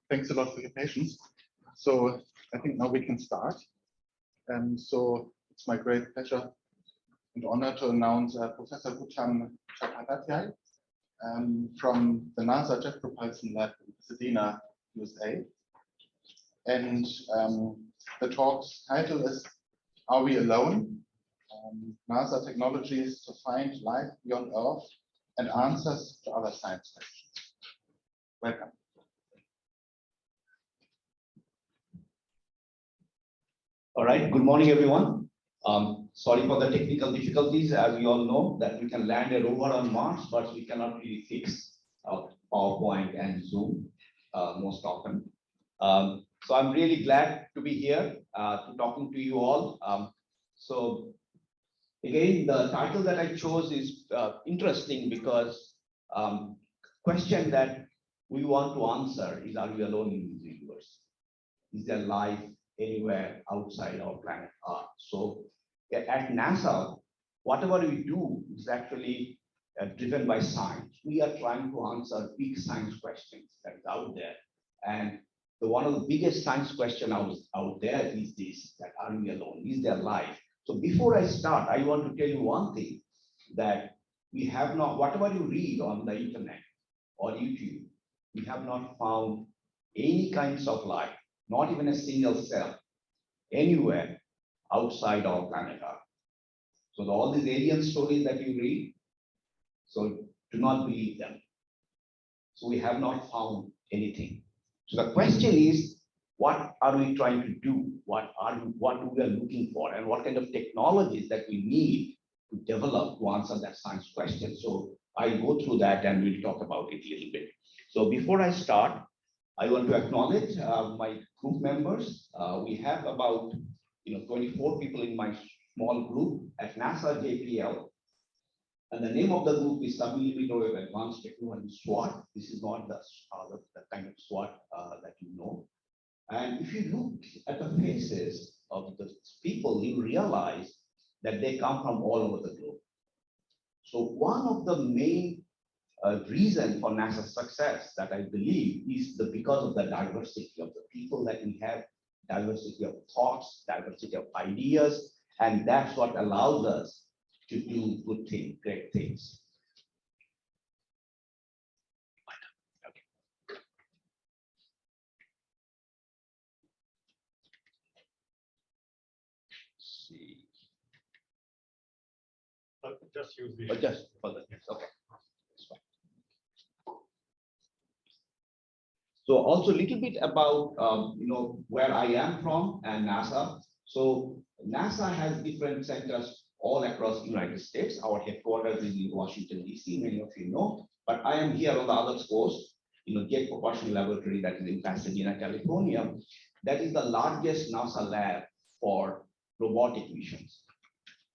Thanks a lot for your patience. So I think now we can start. So it's my great pleasure and honor to announce Professor Goutam Chattopadhyay from the NASA Jet Propulsion Lab in Pasadena, USA. And the talk's title is "Are We Alone? NASA Technologies to Find Life Beyond Earth and Answers to Other Science Questions." Welcome. All right, good morning, everyone. Sorry for the technical difficulties. As we all know that we can land a rover on Mars, but we cannot really fix PowerPoint and Zoom most often. So I'm really glad to be here to talking to you all. So again, the title that I chose is interesting because question that we want to answer is, are we alone in this universe? Is there life anywhere outside our planet Earth? So at NASA, whatever we do is actually driven by science. We are trying to answer big science questions that is out there. And one of the biggest science questions out there is this, that are we alone? Is there life? So before I start, I want to tell you one thing, that we have not, whatever you read on the internet or YouTube, we have not found any kinds of life, not even a single cell, anywhere outside our planet Earth. So all these alien stories that you read, so do not believe them. So we have not found anything. So the question is, what are we trying to do? What we are looking for, and what kind of technologies that we need to develop to answer that science question? So I'll go through that and we'll talk about it a little bit. So before I start, I want to acknowledge my group members. We have about 24 people in my small group at NASA JPL. And the name of the group is Submillimeter Wave Advanced Technology SWAT. This is not the kind of SWAT that you know. And if you look at the faces of the people, you realize that they come from all over the globe. So one of the main reason for NASA's success that I believe is because of the diversity of the people that we have, diversity of thoughts, diversity of ideas, and that's what allows us to do good things, great things. Okay. Let's see. Just use the. Just for the next. Okay. So also a little bit about where I am from and NASA. So NASA has different centers all across the United States. Our headquarters is in Washington, D.C., many of you know, but I am here on the other coast, Jet Propulsion Laboratory that is in Pasadena, California. That is the largest NASA lab for robotic missions.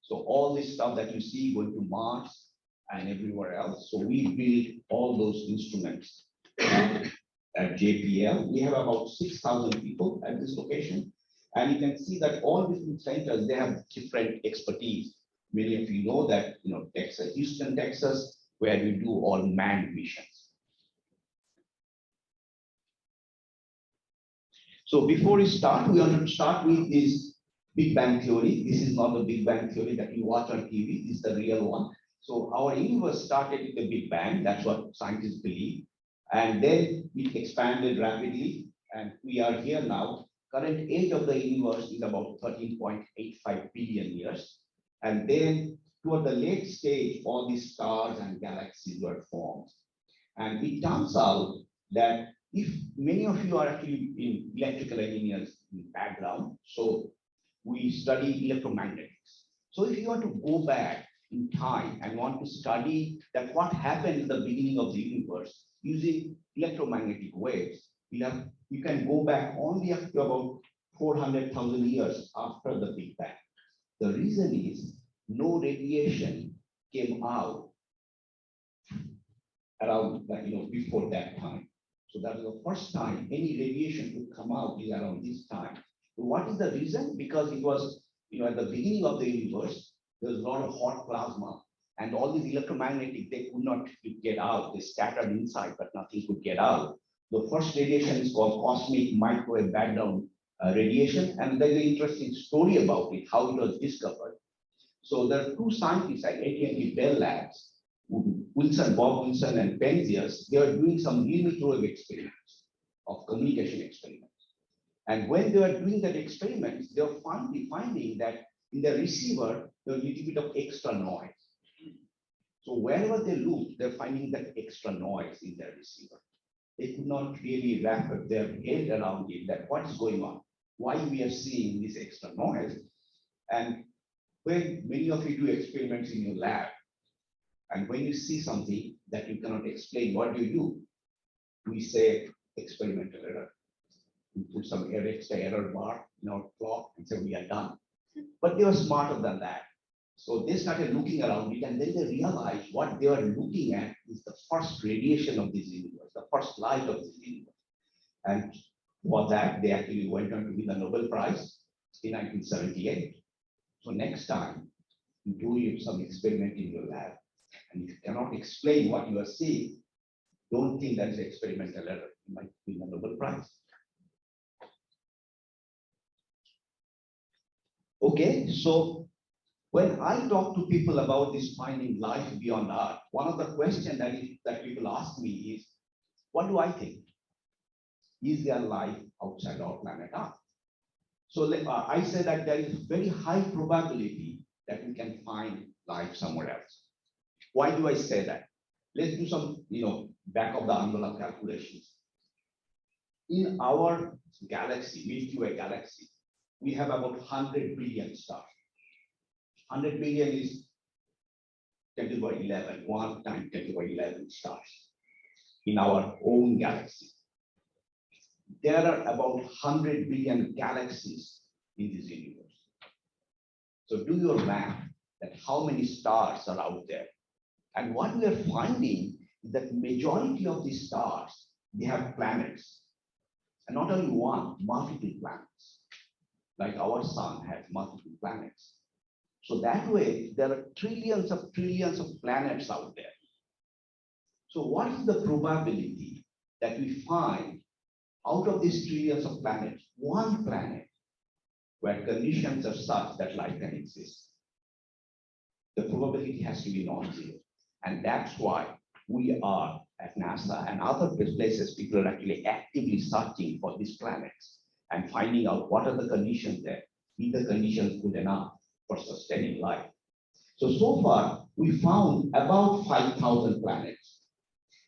So all this stuff that you see going to Mars and everywhere else. So we build all those instruments at JPL. We have about 6,000 people at this location. And you can see that all different centers, they have different expertise. Many of you know that, Texas, Houston, Texas, where we do all manned missions. So before we start, we want to start with this Big Bang Theory. This is not the Big Bang Theory that you watch on TV. This is the real one. So our universe started with the Big Bang. That's what scientists believe. And then it expanded rapidly. And we are here now. Current age of the universe is about 13.85 billion years. And then toward the late stage, all these stars and galaxies were formed. And it turns out that if many of you are actually in electrical engineers in background, so we study electromagnetics. So if you want to go back in time and want to study that what happened in the beginning of the universe using electromagnetic waves, you can go back only up to about 400,000 years after the Big Bang. The reason is no radiation came out around before that time. So that was the first time any radiation could come out is around this time. So what is the reason? Because it was, at the beginning of the universe, there was a lot of hot plasma, and all these electromagnetic, they could not get out. They scattered inside, but nothing could get out. The first radiation is called cosmic microwave background radiation, and there's an interesting story about it, how it was discovered. So there are two scientists at AT&T Bell Labs, Bob Wilson and Penzias. They are doing some millimeter wave experiments of communication experiments. And when they were doing that experiment, they were finding that in the receiver, there was a little bit of extra noise. So wherever they looked, they're finding that extra noise in their receiver. They could not really wrap their head around it, that what's going on, why we are seeing this extra noise. And when many of you do experiments in your lab, and when you see something that you cannot explain, what do? We say experimental error. We put some extra error bar in our clock and say we are done. But they were smarter than that. So they started looking around it, and then they realized what they were looking at is the first radiation of this universe, the first light of this universe. And for that, they actually went on to win the Nobel Prize in 1978. So next time you do some experiment in your lab, and if you cannot explain what you are seeing, don't think that is experimental error. You might win the Nobel Prize. Okay, so when I talk to people about this finding life beyond Earth, one of the questions that people ask me is, what do I think? Is there life outside our planet Earth? So I say that there is very high probability that we can find life somewhere else. Why do I say that? Let's do some, back of the envelope calculations. In our galaxy, Milky Way galaxy, we have about 100 billion stars. 100 billion is 10 to the power 11, 1 times 10 to the power 11 stars in our own galaxy. There are about 100 billion galaxies in this universe. So do your math that how many stars are out there. And what we are finding is that majority of these stars, they have planets. And not only one, multiple planets. Like our sun has multiple planets. So that way, there are trillions of planets out there. So what is the probability that we find out of these trillions of planets, one planet where conditions are such that life can exist? The probability has to be non-zero. And that's why we are at NASA and other places, people are actually actively searching for these planets and finding out what are the conditions there, is the conditions good enough for sustaining life. So far, we found about 5,000 planets.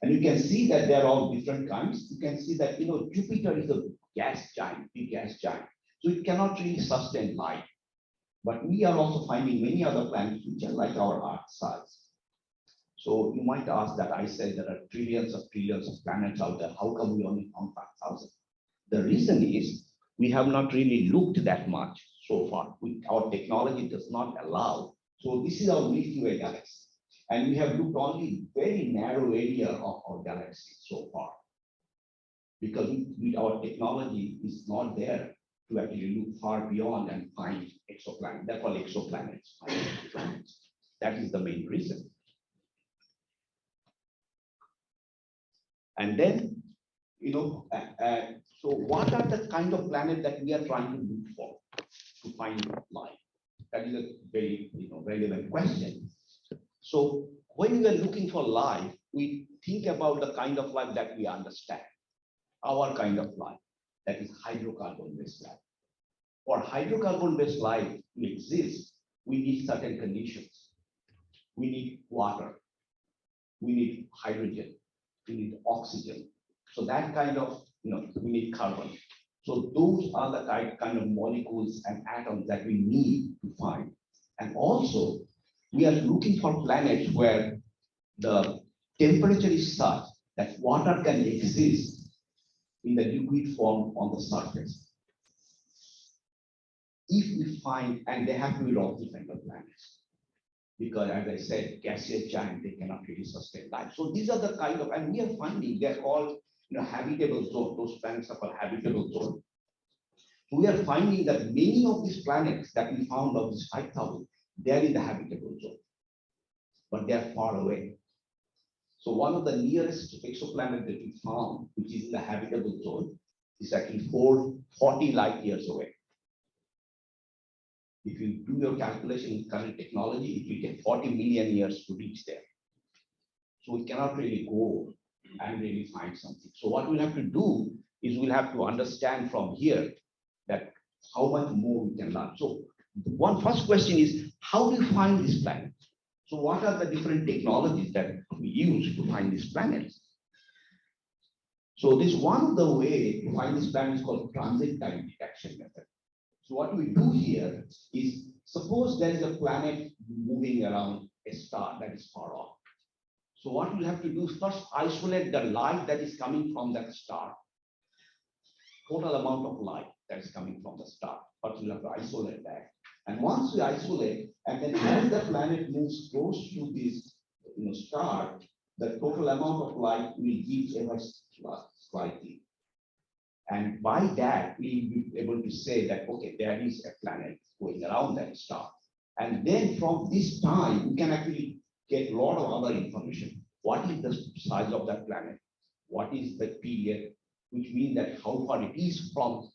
And you can see that they're all different kinds. You can see that, Jupiter is a gas giant, big gas giant. So it cannot really sustain life. But we are also finding many other planets which are like our Earth size. So you might ask that I said there are trillions of planets out there. How come we only found 5,000? The reason is we have not really looked that much so far. Our technology does not allow. So this is our Milky Way galaxy. And we have looked only very narrow area of our galaxy so far. Because our technology is not there to actually look far beyond and find exoplanets. They're called exoplanets. That is the main reason. And then, so what are the kind of planets that we are trying to look for to find life? That is a very relevant question. So when we are looking for life, we think about the kind of life that we understand, our kind of life, that is hydrocarbon-based life. For hydrocarbon-based life to exist, we need certain conditions. We need water, we need hydrogen, we need oxygen. So that kind of, we need carbon. So those are the kind of molecules and atoms that we need to find. And also, we are looking for planets where the temperature is such that water can exist in the liquid form on the surface. If we find, and they have to be rocky kind of planets, because as I said, gaseous giant, they cannot really sustain life. So these are the kind of, and we are finding they're called habitable zone. Those planets are called habitable zone. So we are finding that many of these planets that we found of these 5,000, they are in the habitable zone, but they are far away. So one of the nearest exoplanet that we found, which is in the habitable zone, is actually 40 light years away. If you do your calculation with current technology, it will take 40 million years to reach there. So we cannot really go and really find something. So what we'll have to do is we'll have to understand from here that how much more we can learn. So one first question is, how do you find this planet? So what are the different technologies that we use to find these planets? So this one of the way to find this planet is called transit time detection method. So what we do here is, suppose there is a planet moving around a star that is far off. So what we'll have to do is first isolate the light that is coming from that star. Total amount of light that is coming from the star. But we'll have to isolate that. And once we isolate, and then as the planet moves close to this star, the total amount of light will give ever slightly. And by that, we'll be able to say that, okay, there is a planet going around that star. And then from this time, we can actually get a lot of other information. What is the size of that planet? What is the period? Which means that how far it is from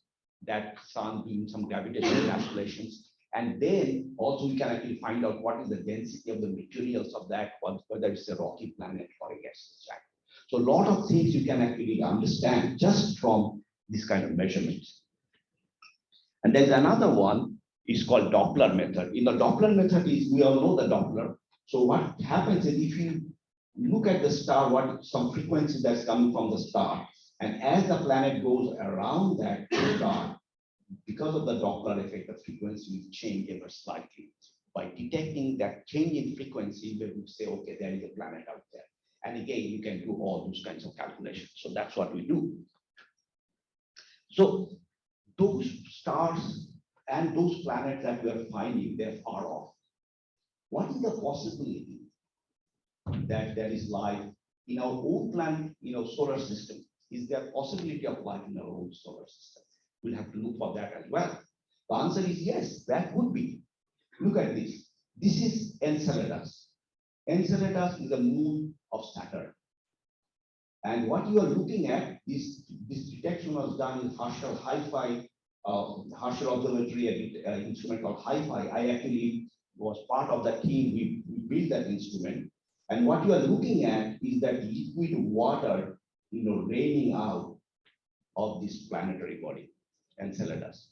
that sun, doing some gravitational calculations. And then also we can actually find out what is the density of the materials of that, whether it's a rocky planet or a gaseous giant. So a lot of things you can actually understand just from this kind of measurements. And there's another one, is called Doppler method. In the Doppler method is, we all know the Doppler. So what happens is, if you look at the star, what some frequency that's coming from the star, and as the planet goes around that star, because of the Doppler effect, the frequency will change ever slightly. By detecting that change in frequency, we will say, okay, there is a planet out there. And again, you can do all those kinds of calculations. So that's what we do. So those stars and those planets that we are finding, they're far off. What is the possibility that there is life in our own planet, solar system? Is there a possibility of life in our own solar system? We'll have to look for that as well. The answer is yes, that would be. Look at this. This is Enceladus. Enceladus is the moon of Saturn. And what you are looking at is, this detection was done in Herschel Hi-Fi, Herschel Observatory, an instrument called Hi-Fi. I actually was part of that team. We built that instrument. And what you are looking at is that liquid water, raining out of this planetary body, Enceladus.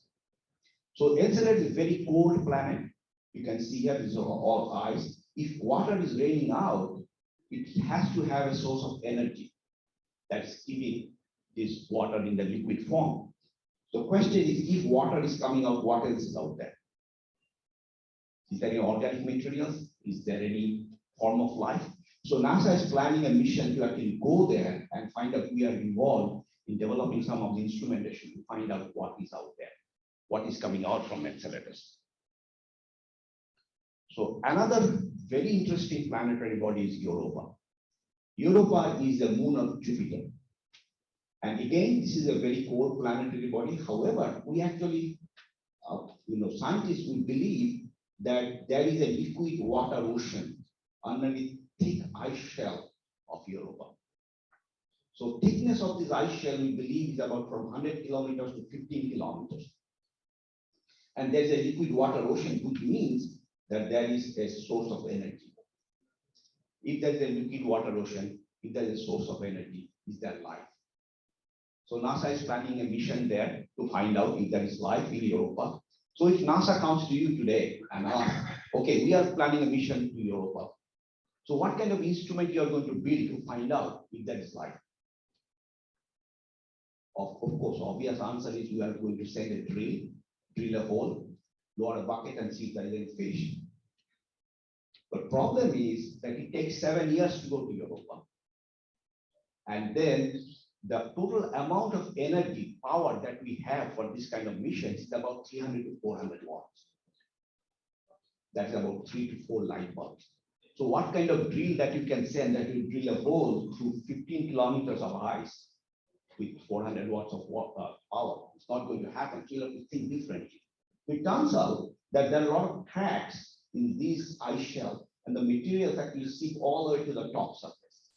So Enceladus is a very cold planet. You can see here, these are all ice. If water is raining out, it has to have a source of energy that's giving this water in the liquid form. So the question is, if water is coming out, what else is out there? Is there any organic materials? Is there any form of life? So NASA is planning a mission to actually go there and find out. We are involved in developing some of the instrumentation to find out what is out there, what is coming out from Enceladus. So another very interesting planetary body is Europa. Europa is the moon of Jupiter. And again, this is a very cold planetary body. However, we actually, scientists will believe that there is a liquid water ocean underneath thick ice shell of Europa. So thickness of this ice shell, we believe, is about from 100 kilometers to 15 kilometers. And there's a liquid water ocean, which means that there is a source of energy. If there's a liquid water ocean, if there is a source of energy, is there life? So NASA is planning a mission there to find out if there is life in Europa. So if NASA comes to you today and asks, okay, we are planning a mission to Europa. So what kind of instrument you are going to build to find out if there is life? Of course, obvious answer is you are going to send a drill a hole, lower a bucket and see if there is any fish. But problem is that it takes 7 years to go to Europa. And then the total amount of energy, power that we have for this kind of missions is about 300 to 400 watts. That's about 3 to 4 light bulbs. So what kind of drill that you can send that will drill a hole through 15 kilometers of ice with 400 watts of power? It's not going to happen. So you have to think differently. It turns out that there are a lot of cracks in these ice shells, and the materials actually seep all the way to the top surface.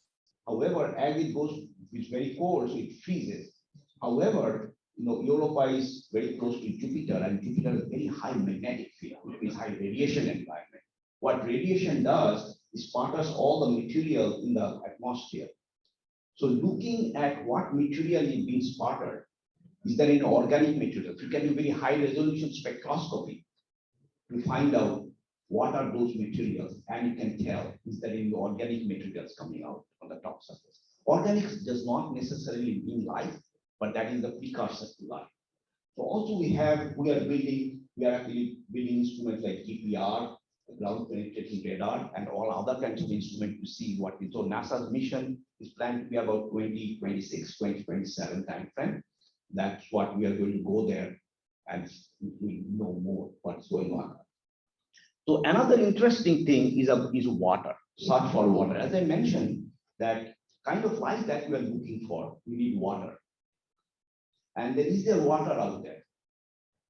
However, as it goes, it's very cold, so it freezes. However, Europa is very close to Jupiter, and Jupiter is very high magnetic field, which means high radiation environment. What radiation does is scatters all the material in the atmosphere. So looking at what material is being spotted, is there any organic material? You can do very high resolution spectroscopy to find out what are those materials, and you can tell is there any organic materials coming out on the top surface. Organics does not necessarily mean life, but that is the precursor to life. So also we are actually building instruments like GPR, the ground penetrating radar, and all other kinds of instruments to see what is. So NASA's mission is planned to be about 2026, 2027 timeframe. That's what we are going to go there and we know more what's going on. So another interesting thing is water, search for water. As I mentioned, that kind of life that we are looking for, we need water. And is there water out there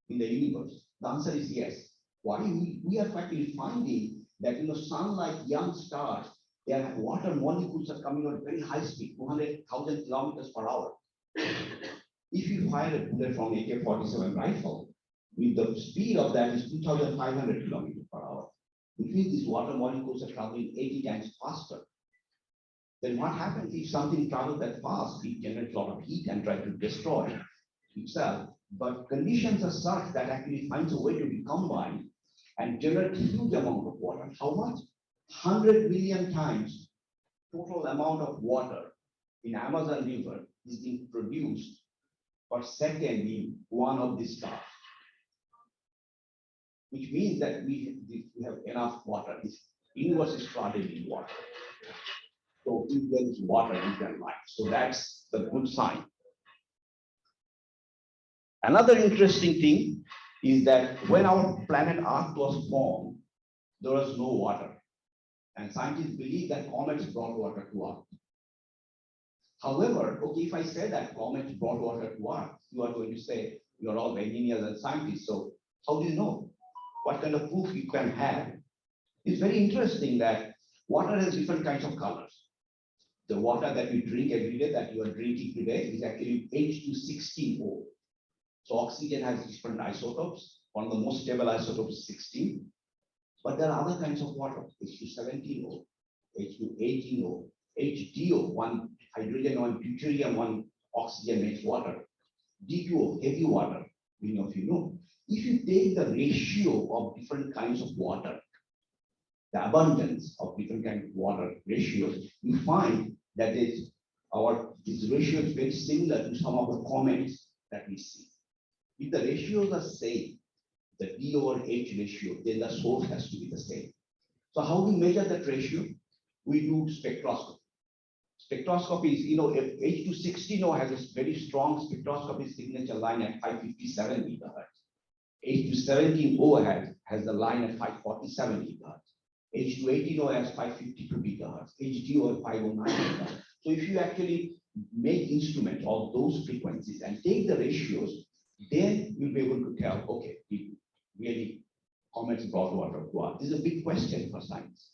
in the universe? The answer is yes. Why? We are actually finding that sun-like young stars, their water molecules are coming at very high speed, 200,000 kilometers per hour. If you fire a bullet from AK-47 rifle, with the speed of that is 2,500 kilometers per hour, which means these water molecules are traveling 80 times faster. Then what happens if something travels that fast? It generates a lot of heat and tries to destroy itself. But conditions are such that actually finds a way to be combined and generate a huge amount of water. How much? 100 million times total amount of water in Amazon River is being produced per second in one of these stars. Which means that we have enough water. This universe is flooded in water. So if there is water, you can life. So that's the good sign. Another interesting thing is that when our planet Earth was formed, there was no water. And scientists believe that comets brought water to Earth. However, okay, if I say that comets brought water to Earth, you are going to say you're all engineers and scientists. So how do you know? What kind of proof you can have? It's very interesting that water has different kinds of colors. The water that we drink every day, that you are drinking today, is actually H216O. So oxygen has different isotopes. One of the most stable isotopes is 16. But there are other kinds of water, H217O, H218O, HDO, one hydrogen, one deuterium, one oxygen makes water. D2O, heavy water, many of you know. If you take the ratio of different kinds of water, the abundance of different kinds of water ratios, you find that this ratio is very similar to some of the comets that we see. If the ratios are same, the D over H ratio, then the source has to be the same. So how do we measure that ratio? We do spectroscopy. Spectroscopy is, if H216O has a very strong spectroscopy signature line at 557 gigahertz. H217O has the line at 547 gigahertz. H218O has 552 gigahertz. HDO at 509 gigahertz. So if you actually make instruments of those frequencies and take the ratios, then you'll be able to tell, okay, really comets brought water to Earth. This is a big question for science.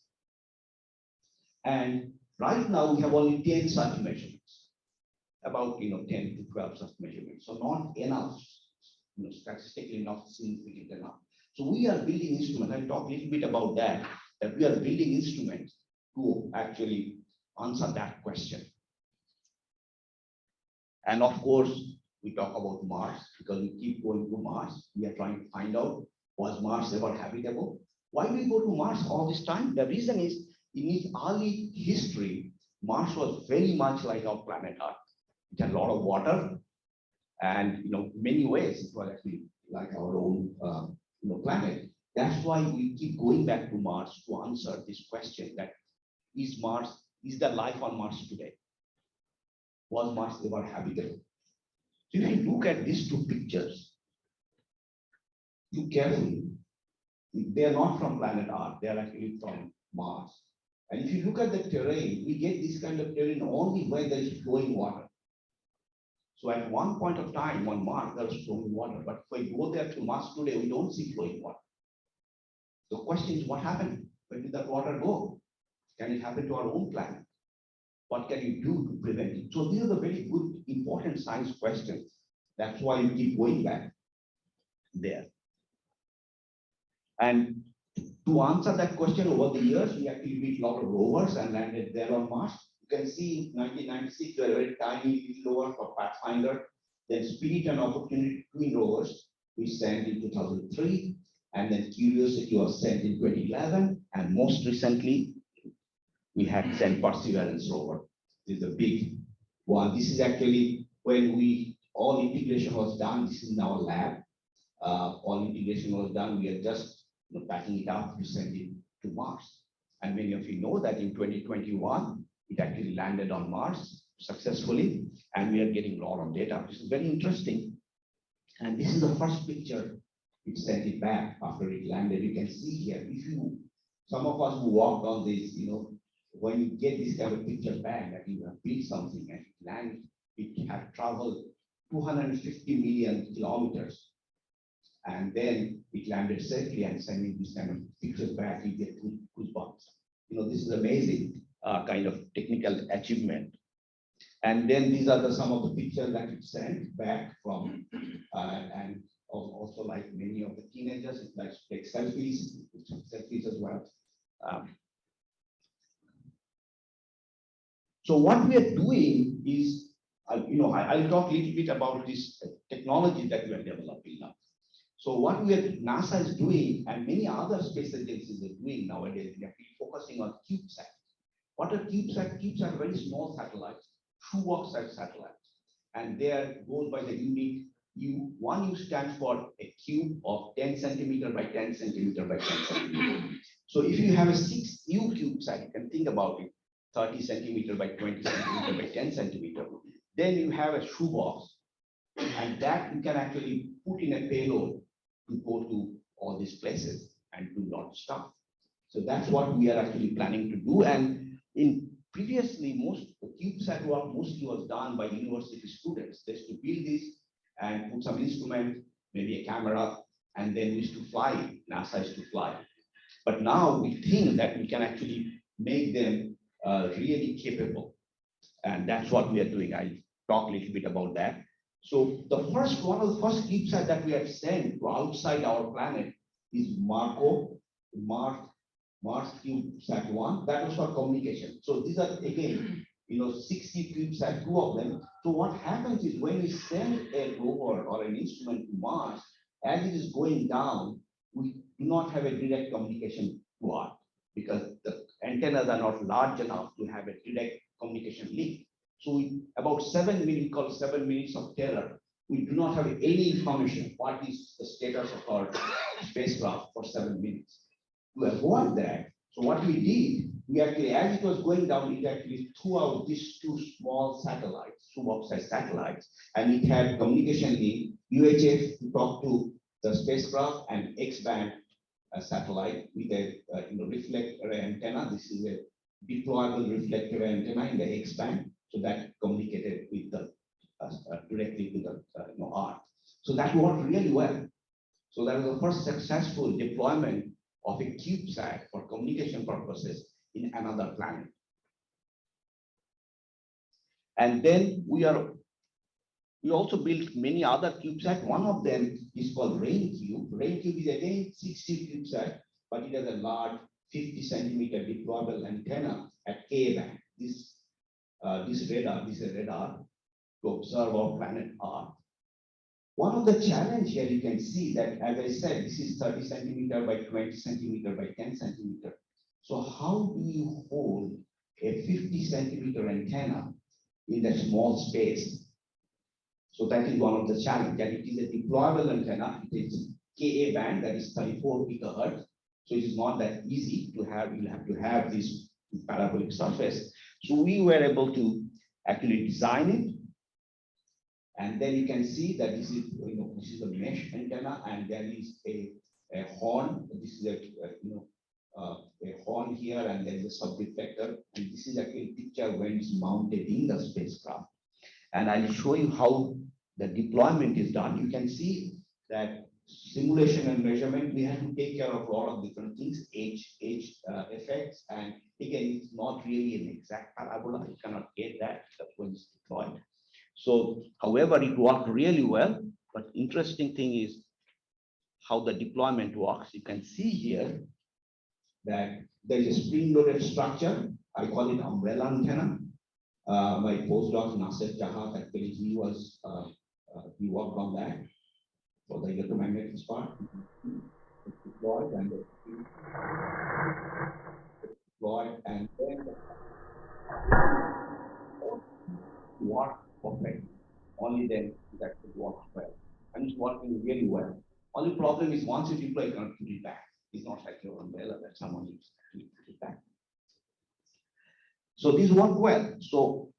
And right now we have only 10 such measurements, about 10 to 12 such measurements. So not enough, statistically not significant enough. So we are building instruments. I'll talk a little bit about that we are building instruments to actually answer that question. And of course, we talk about Mars because we keep going to Mars. We are trying to find out, was Mars ever habitable? Why do we go to Mars all this time? The reason is, in its early history, Mars was very much like our planet Earth. It had a lot of water, and many ways it was actually like our own planet. That's why we keep going back to Mars to answer this question: that is there life on Mars today? Was Mars ever habitable? So if you look at these two pictures, look carefully. They are not from planet Earth, they are actually from Mars. And if you look at the terrain, we get this kind of terrain only where there is flowing water. So at one point of time on Mars, there is flowing water. But if we go there to Mars today, we don't see flowing water. The question is, what happened? Where did that water go? Can it happen to our own planet? What can you do to prevent it? So these are the very good, important science questions. That's why you keep going back there. And to answer that question over the years, we actually built a lot of rovers and landed there on Mars. You can see in 1996, we had a very tiny little rover for Pathfinder. Then Spirit and Opportunity, twin rovers, we sent in 2003. And then Curiosity was sent in 2011. And most recently, we had sent Perseverance rover. This is a big one. This is actually when all integration was done. This is in our lab. All integration was done. We are just packing it up to send it to Mars. And many of you know that in 2021, it actually landed on Mars successfully, and we are getting a lot of data. This is very interesting. And this is the first picture it sent it back after it landed. You can see here, some of us who walked on this, when you get this kind of picture back that you have built something and it landed, it had traveled 250 million kilometers. And then it landed safely and sending this kind of pictures back, you get goosebumps. This is amazing kind of technical achievement. And then these are some of the pictures that it sent back from, and also like many of the teenagers, it likes to take selfies as well. So what we are doing is, I'll talk a little bit about this technology that we are developing now. So what NASA is doing, and many other space agencies are doing nowadays, they are focusing on CubeSat. What are CubeSat? CubeSat are very small satellites, shoebox-sized satellites, and there goes by the unit U. One U stands for a cube of 10 centimeter by 10 centimeter by 10 centimeter. So if you have a 6U CubeSat, you can think about it, 30 centimeter by 20 centimeter by 10 centimeter. Then you have a shoebox, and that you can actually put in a payload to go to all these places and do a lot of stuff. So that's what we are actually planning to do. And previously, most CubeSat work mostly was done by university students. They used to build this and put some instrument, maybe a camera, and then we used to fly. NASA used to fly. But now we think that we can actually make them really capable. And that's what we are doing. I'll talk a little bit about that. So one of the first CubeSat that we have sent to outside our planet is Mars CubeSat 1. That was for communication. So these are again, 60 CubeSat, 2 of them. So what happens is when we send a rover or an instrument to Mars, as it is going down, we do not have a direct communication to Earth because the antennas are not large enough to have a direct communication link. So about 7 minutes, called 7 minutes of terror, we do not have any information what is the status of our spacecraft for 7 minutes. To avoid that, so what we did, we actually, as it was going down, it actually threw out these 2 small satellites, shoebox-sized satellites, and it had communication link, UHF to talk to the spacecraft, and X-band satellite with a reflector antenna. This is a deployable reflector antenna in the X-band. So that communicated with the directly to the Earth. So that worked really well. So that was the first successful deployment of a CubeSat for communication purposes in another planet. And then we also built many other CubeSat. One of them is called RainCube. RainCube is again 60 CubeSat, but it has a large 50 centimeter deployable antenna at Ka band. This is a radar to observe our planet Earth. One of the challenge here, you can see that, as I said, this is 30 centimeter by 20 centimeter by 10 centimeter. So how do you hold a 50 centimeter antenna in that small space? So that is one of the challenges, and it is a deployable antenna. It is Ka band, that is 34 gigahertz. So it is not that easy to have. You have to have this parabolic surface. So we were able to actually design it. And then you can see that this is a mesh antenna, and there is a horn. This is a horn here, and there is a sub-reflector. And this is actually a picture when it's mounted in the spacecraft. And I'll show you how the deployment is done. You can see that simulation and measurement, we had to take care of a lot of different things, age effects, and again, it's not really an exact parabola. You cannot get that when it's deployed. So, however, it worked really well. But interesting thing is how the deployment works. You can see here that there is a spring-loaded structure. I call it umbrella antenna. My postdoc Nasir Jahat, actually, he worked on that for the electromagnetic part. Deployed and then work perfect. Only then that could work well. And it's working really well. Only problem is once you deploy, you cannot put it back. It's not like your umbrella that someone needs to put it back. So these work well. So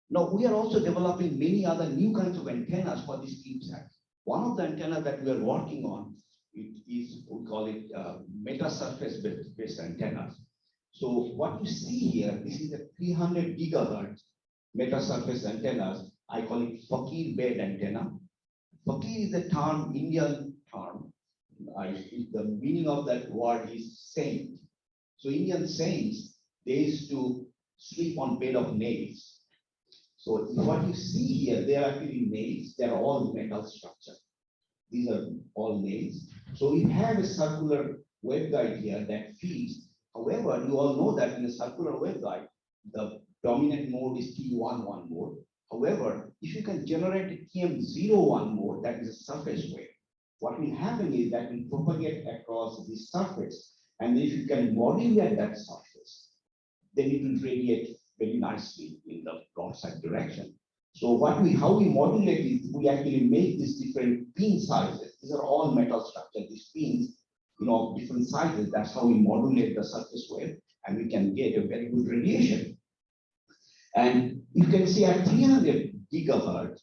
now we are also developing many other new kinds of antennas for these CubeSats. One of the antennas that we are working on is, we call it meta surface based antennas. So what you see here, this is a 300 gigahertz meta surface antennas. I call it fakir bed antenna. Fakir is a term, Indian term. The meaning of that word is saint. So Indian saints, they used to sleep on bed of nails. So what you see here, they are actually nails. They are all metal structure. These are all nails. So we have a circular waveguide here that feeds. However, you all know that in a circular waveguide, the dominant mode is TM11 mode. However, if you can generate a TM01 mode, that is a surface wave, what will happen is that will propagate across the surface. And if you can modulate that surface, then it will radiate very nicely in the broadside direction. So how we modulate is we actually make these different pin sizes. These are all metal structure. These pins, different sizes. That's how we modulate the surface wave, and we can get a very good radiation. And you can see at 300 gigahertz,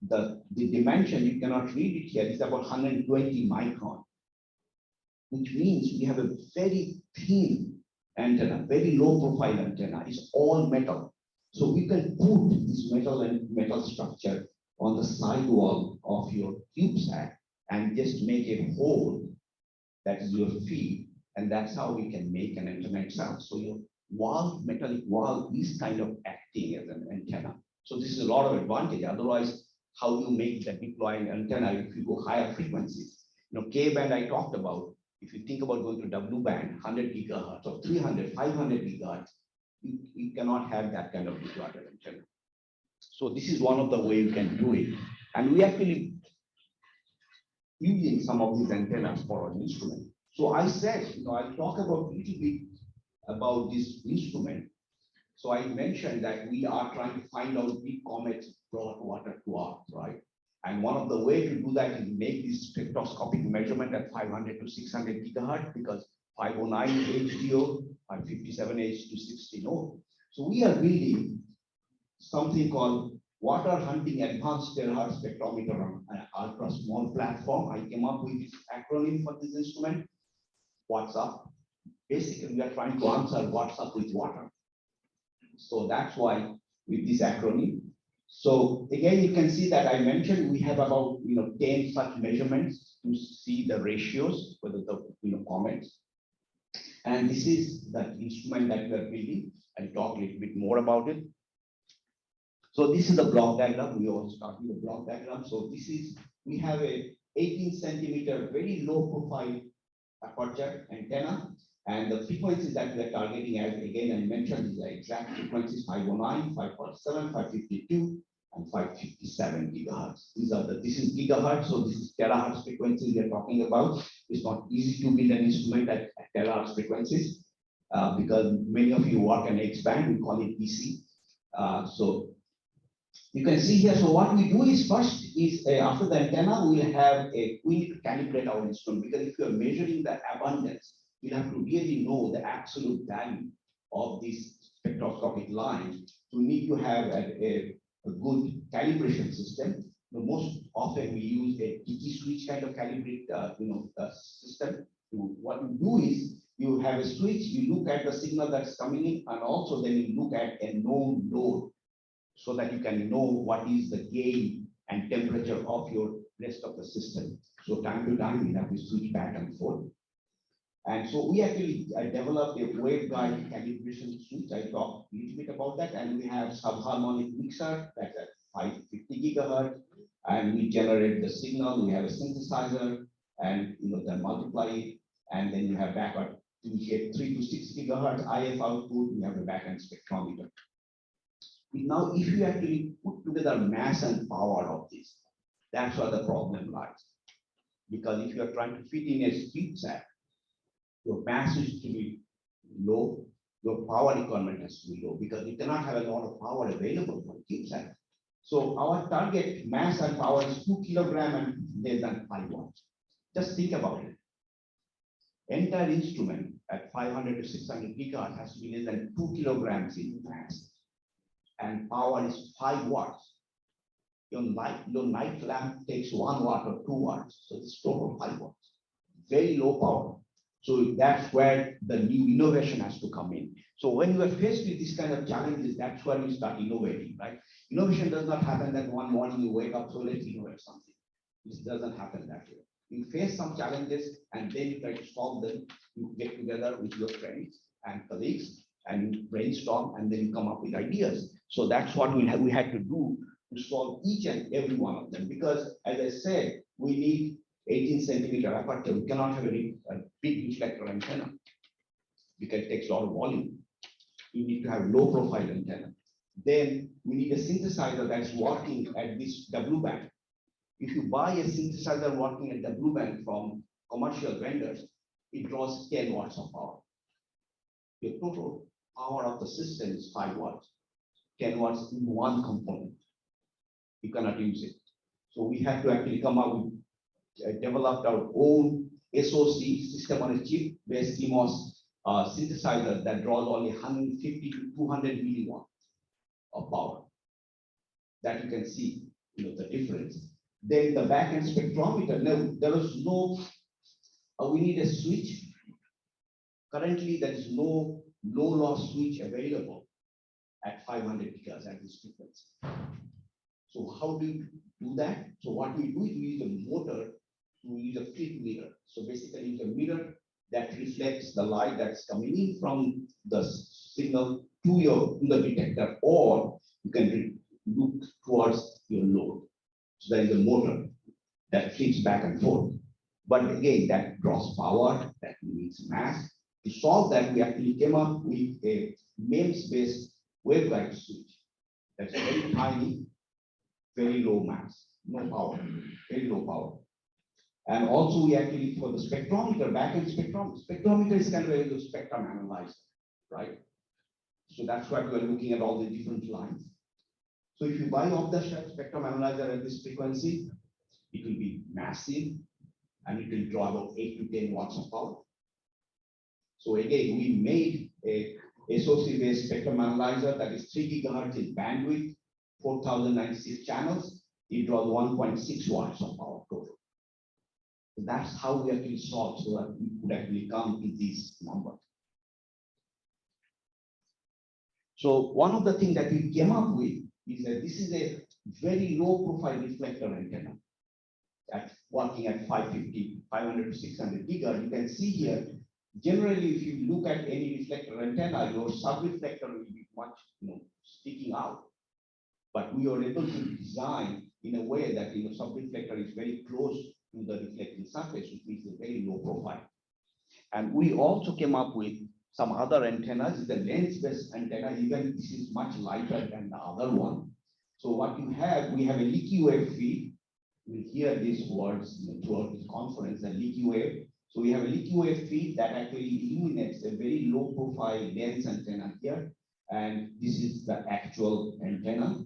the dimension, you cannot read it here, is about 120 micron, which means we have a very thin antenna, very low profile antenna. It's all metal. So we can put this metal structure on the sidewall of your CubeSat and just make a hole that is your feed. And that's how we can make an antenna itself. So your metallic wall is kind of acting as an antenna. So this is a lot of advantage. Otherwise, how you make the deploying antenna if you go higher frequencies? K band I talked about. If you think about going to W band, 100 gigahertz or 300, 500 gigahertz, you cannot have that kind of deployed antenna. So this is one of the ways you can do it. And we actually using some of these antennas for an instrument. So I said, I'll talk about a little bit about this instrument. So I mentioned that we are trying to find out big comets brought water to Earth, right? And one of the ways to do that is make this spectroscopic measurement at 500 to 600 gigahertz, because 509 HDO, 557 H260 no. So we are building something called Water Hunting Advanced Terahertz Spectrometer on an ultra small platform. I came up with this acronym for this instrument. What's up? Basically, we are trying to answer what's up with water. So that's why with this acronym. So again, you can see that I mentioned we have about 10 such measurements to see the ratios for the comets. And this is the instrument that we are building. I'll talk a little bit more about it. So this is the block diagram. We all start with the block diagram. So this is, we have a 18 centimeter, very low profile aperture antenna. And the frequencies that we are targeting, as again I mentioned, is the exact frequencies 509, 547, 552, and 557 gigahertz. This is gigahertz, so this is terahertz frequencies we are talking about. It's not easy to build an instrument at terahertz frequencies because many of you work in X-band, we call it PC. So you can see here, so what we do is first is after the antenna, we need to calibrate our instrument, because if you are measuring the abundance, you have to really know the absolute value of this spectroscopic line. So we need to have a good calibration system. Most often we use a DT switch kind of calibrate system. What you do is you have a switch, you look at the signal that's coming in, and also then you look at a known load so that you can know what is the gain and temperature of your rest of the system. So time to time, we have to switch back and forth. And so we actually developed a waveguide calibration switch. I talked a little bit about that. And we have subharmonic mixer that's at 550 gigahertz. And we generate the signal. We have a synthesizer and then multiply it. And then you have backward. We get 3 to 6 gigahertz IF output. We have a backend spectrometer. Now, if you actually put together mass and power of this, that's where the problem lies. Because if you are trying to fit in a speed set, your mass is to be low, your power requirement has to be low, because you cannot have a lot of power available for a CubeSat. So our target mass and power is 2 kilograms and less than 5 watts. Just think about it. Entire instrument at 500 to 600 gigahertz has to be less than 2 kilograms in mass, and power is 5 watts. Your night lamp takes 1 watt or 2 watts, so it's total 5 watts. Very low power. So that's where the new innovation has to come in. So when you are faced with this kind of challenges, that's where you start innovating, right? Innovation does not happen that one morning you wake up, so let's innovate something. This doesn't happen that way. You face some challenges and then you try to solve them. You get together with your friends and colleagues and you brainstorm and then you come up with ideas. So that's what we had to do to solve each and every one of them. Because as I said, we need 18 centimeter aperture. We cannot have a big reflector antenna because it takes a lot of volume. You need to have low profile antenna. Then we need a synthesizer that's working at this W band. If you buy a synthesizer working at W band from commercial vendors, it draws 10 watts of power. Your total power of the system is 5 watts. 10 watts in one component. You cannot use it. So we have to actually come up with developed our own SoC, system on a chip based CMOS synthesizer that draws only 150 to 200 milliwatts of power. That you can see the difference. Then the backend spectrometer. Now there is no, we need a switch. Currently there is no low loss switch available at 500 gigahertz at this frequency. So how do you do that? So what we do is we use a motor. We use a flip mirror. So basically, use a mirror that reflects the light that's coming in from the signal to the detector, or you can look towards your load. So there is a motor that flips back and forth. But again, that draws power, that needs mass. To solve that, we actually came up with a MEMS-based waveguide switch that's very tiny, very low mass, no power, very low power. And also we actually, for the spectrometer, backend spectrometer is kind of a spectrum analyzer, right? So that's why we're looking at all the different lines. So if you buy off-the-shelf spectrum analyzer at this frequency, it will be massive and it will draw about 8 to 10 watts of power. So again, we made a SoC-based spectrum analyzer that is 3 gigahertz in bandwidth, 4096 channels. It draws 1.6 watts of power total. So that's how we actually solve so that we could actually come to these numbers. So one of the things that we came up with is that this is a very low profile reflector antenna that's working at 500 to 600 gigahertz. You can see here, generally, if you look at any reflector antenna, your sub-reflector will be much sticking out. But we are able to design in a way that sub-reflector is very close to the reflecting surface, which means a very low profile. And we also came up with some other antennas, the lens-based antenna, even this is much lighter than the other one. So what you have, we have a leaky wave feed. We'll hear these words throughout this conference, a leaky wave. So we have a leaky wave feed that actually illuminates a very low profile lens antenna here. And this is the actual antenna.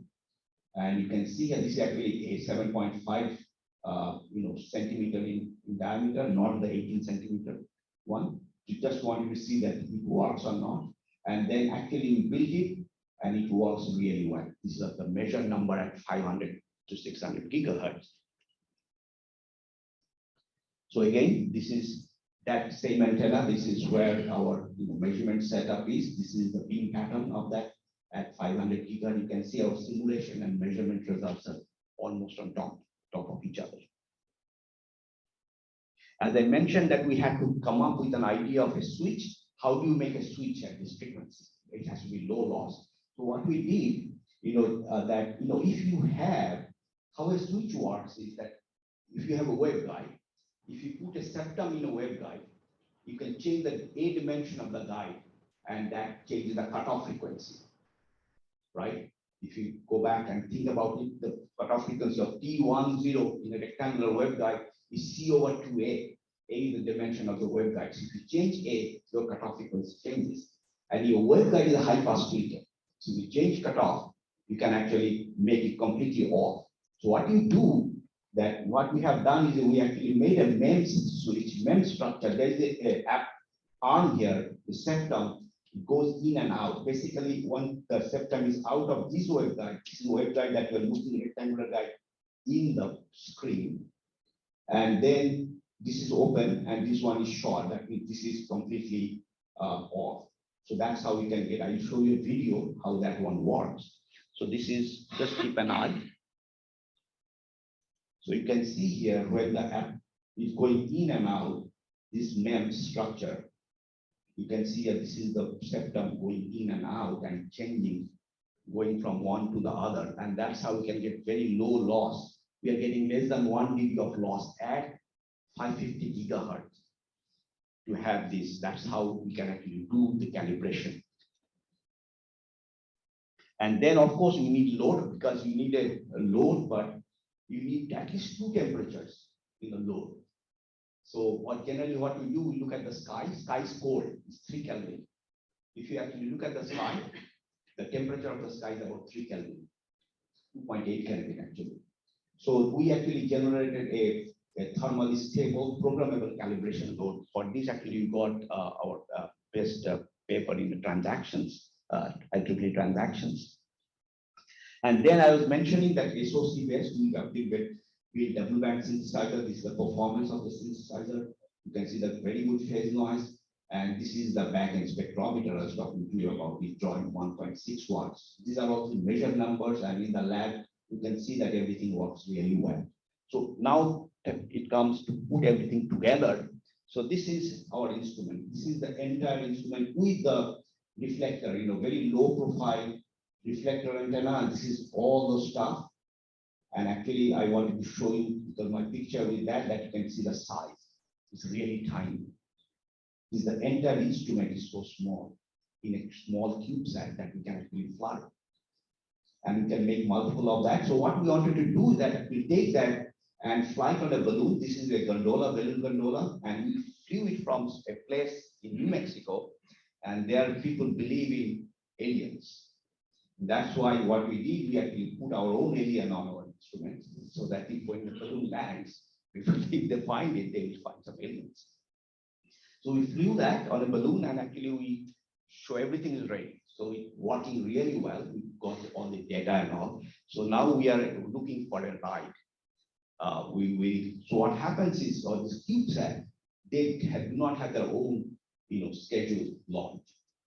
And you can see here, this is actually a 7.5 centimeter in diameter, not the 18 centimeter one. You just wanted to see that it works or not. And then actually we built it and it works really well. This is the measured number at 500 to 600 gigahertz. So again, this is that same antenna. This is where our measurement setup is. This is the beam pattern of that at 500 gigahertz. You can see our simulation and measurement results are almost on top of each other. As I mentioned that we had to come up with an idea of a switch. How do you make a switch at this frequency? It has to be low loss. So what we did, if you have, how a switch works is that if you have a waveguide, if you put a septum in a waveguide, you can change the A dimension of the guide, and that changes the cutoff frequency, right? If you go back and think about it, the cutoff frequency of T10 in a rectangular waveguide is C over 2A. A is the dimension of the waveguide. So if you change A, your cutoff frequency changes. And your waveguide is a high pass filter. So if you change cutoff, you can actually make it completely off. So what you do, that what we have done is we actually made a MEMS switch, MEMS structure. There is a arm here, the septum, it goes in and out. Basically, when the septum is out of this waveguide that you're looking at, rectangular guide in the screen, and then this is open and this one is short. That means this is completely off. So that's how we can get. I'll show you a video how that one works. So this is, just keep an eye. So you can see here where the app is going in and out, this MEMS structure. You can see that this is the septum going in and out and changing, going from one to the other. And that's how we can get very low loss. We are getting less than 1 dB of loss at 550 gigahertz to have this. That's how we can actually do the calibration. And then, of course, we need load, because you need a load, but you need at least 2 temperatures in the load. So generally what we do, we look at the sky. Sky is cold, it's 3 Kelvin. If you actually look at the sky, the temperature of the sky is about 3 Kelvin, 2.8 Kelvin actually. So we actually generated a thermally stable programmable calibration load. For this, actually, we got our best paper in the transactions, IEEE transactions. And then I was mentioning that SOC based, we double band synthesizer. This is the performance of the synthesizer. You can see that very good phase noise. And this is the back-end spectrometer I was talking to you about, the drawing 1.6 watts. These are all the measured numbers, and in the lab, you can see that everything works really well. So now it comes to put everything together. So this is our instrument. This is the entire instrument with the reflector, very low profile reflector antenna. And this is all the stuff. And actually, I wanted to show you, because my picture with that you can see the size. It's really tiny. This is the entire instrument is so small, in a small CubeSat that we can actually fly. And we can make multiple of that. So what we wanted to do is that we take that and fly it on a balloon. This is a gondola, balloon gondola, and we flew it from a place in New Mexico. And there people believe in aliens. That's why what we did, we actually put our own alien on our instruments, so that if when the balloon lands, if they find it, they will find some aliens. So we flew that on a balloon, and actually we show everything is ready. So it's working really well. We got all the data and all. So now we are looking for a ride. So what happens is, on this CubeSat, they do not have their own, scheduled launch.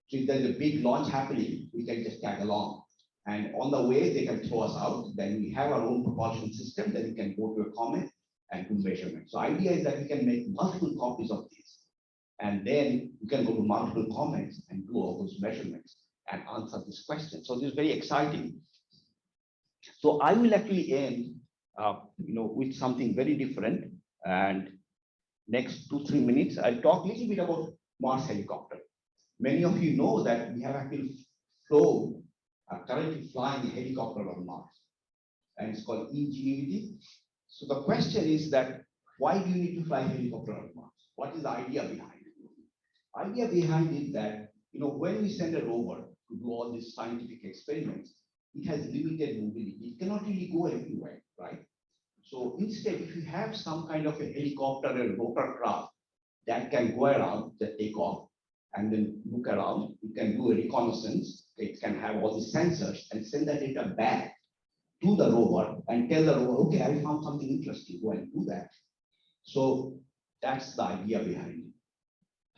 So if there's a big launch happening, we can just tag along. And on the way, they can throw us out. Then we have our own propulsion system. Then we can go to a comet and do measurements. So idea is that we can make multiple copies of this. And then you can go to multiple comets and do all those measurements and answer this question. So this is very exciting. So I will actually end with something very different. And next 2-3 minutes, I'll talk a little bit about Mars helicopter. Many of you know that we have actually currently flying a helicopter on Mars, and it's called Ingenuity. So the question is that, why do you need to fly a helicopter on Mars? What is the idea behind it? Idea behind it that, when we send a rover to do all these scientific experiments, it has limited mobility. It cannot really go everywhere, right? So instead, if you have some kind of a helicopter or rotorcraft that can go around, that take off, and then look around, you can do a reconnaissance. It can have all the sensors and send that data back to the rover and tell the rover, okay, I found something interesting, go and do that. So that's the idea behind it.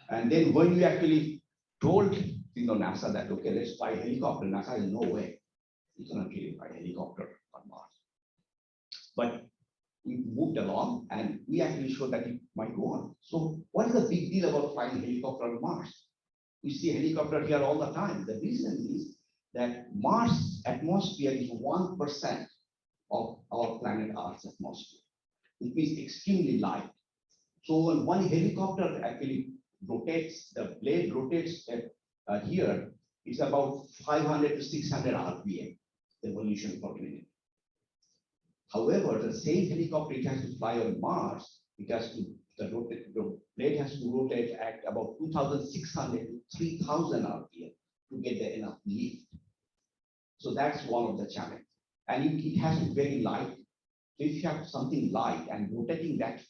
And then when we actually told NASA that, okay, let's fly a helicopter, NASA said, no way, you cannot really fly a helicopter on Mars. but we moved along and we actually showed that it might go on. So what is the big deal about flying helicopter on Mars? We see helicopter here all the time. The reason is that Mars atmosphere is 1% of our planet Earth's atmosphere. It means extremely light. So when one helicopter actually rotates, the blade rotates here, it's about 500 to 600 RPM, revolution per minute. However, the same helicopter, it has to fly on Mars, it has to, the blade has to rotate at about 2,600 to 3,000 RPM to get the enough lift. So that's one of the challenges. And it has to be very light. So if you have something light and rotating that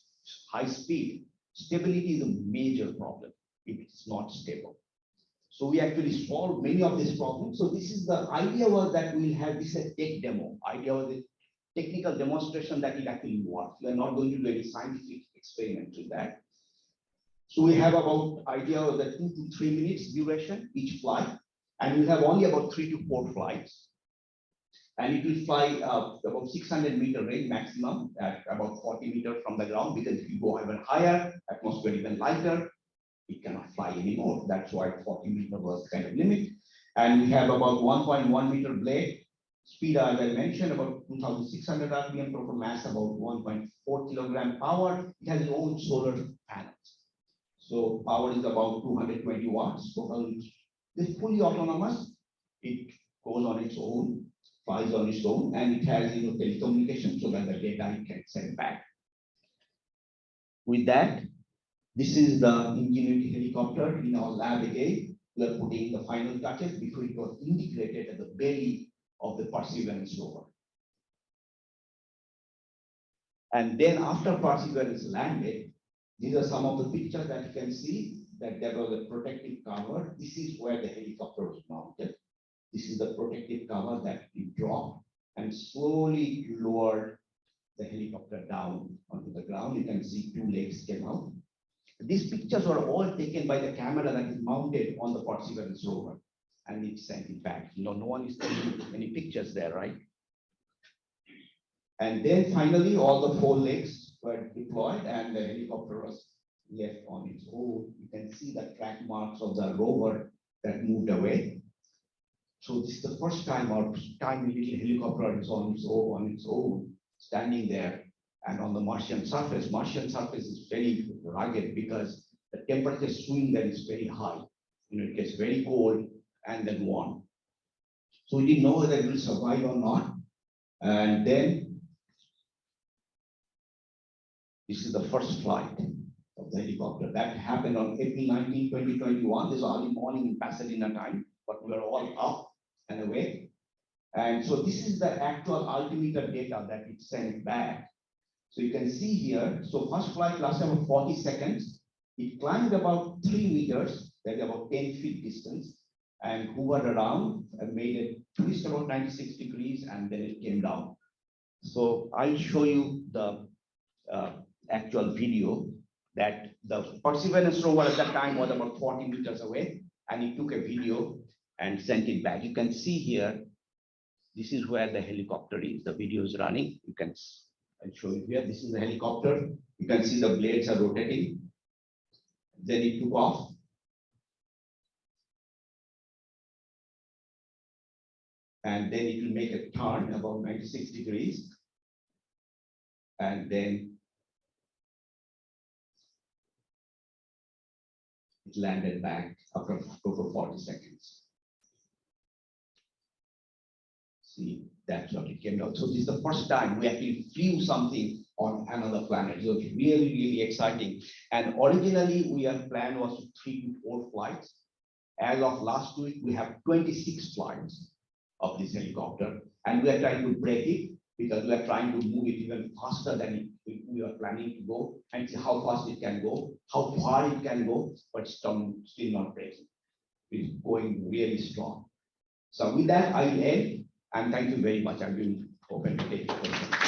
high speed, stability is a major problem if it's not stable. So we actually solved many of these problems. So this is the idea was that we'll have this as a tech demo. Idea was a technical demonstration that it actually works. We are not going to do any scientific experiment with that. So we have about idea of the 2 to 3 minutes duration each flight, and we have only about 3 to 4 flights. And it will fly about 600 meter range maximum at about 40 meters from the ground, because if you go even higher, atmosphere even lighter, it cannot fly anymore. That's why 40 meter was kind of limit. And we have about 1.1 meter blade. Speed, as I mentioned, about 2,600 RPM, total mass about 1.4 kilogram power. It has its own solar panels. So power is about 220 watts. Total is fully autonomous. It goes on its own, flies on its own, and it has telecommunication so that the data it can send back. With that, this is the Ingenuity helicopter in our lab again. We are putting the final touches before it was integrated at the belly of the Perseverance rover. And then after Perseverance landed, these are some of the pictures that you can see that there was a protective cover. This is where the helicopter was mounted. This is the protective cover that it dropped and slowly lowered the helicopter down onto the ground. You can see 2 legs came out. These pictures were all taken by the camera that is mounted on the Perseverance rover, and it sent it back. No one is taking any pictures there, right? And then finally, all the 4 legs were deployed and the helicopter was left on its own. You can see the track marks of the rover that moved away. So this is the first time our tiny little helicopter is on its own, standing there and on the Martian surface. Martian surface is very rugged because the temperature swing there is very high. It gets very cold and then warm. So we didn't know whether it will survive or not. And then this is the first flight of the helicopter. That happened on April 19, 2021. This was early morning in Pasadena time, but we were all up and awake. And so this is the actual altimeter data that it sent back. So you can see here, so first flight lasted about 40 seconds. It climbed about 3 meters, that's about 10 feet distance, and hovered around and made a twist about 96 degrees, and then it came down. So I'll show you the actual video that the Perseverance rover at that time was about 40 meters away, and it took a video and sent it back. You can see here, this is where the helicopter is. The video is running. I'll show you here. This is the helicopter. You can see the blades are rotating. Then it took off. And then it will make a turn about 96 degrees. And then it landed back after total 40 seconds. See, that's what it came out. So this is the first time we actually flew something on another planet. So it's really, really exciting. And originally, our plan was 3 to 4 flights. As of last week, we have 26 flights of this helicopter. And we are trying to break it because we are trying to move it even faster than we are planning to go and see how fast it can go, how far it can go, but still not breaking. It's going really strong. So with that, I will end. And thank you very much. I will open to take questions.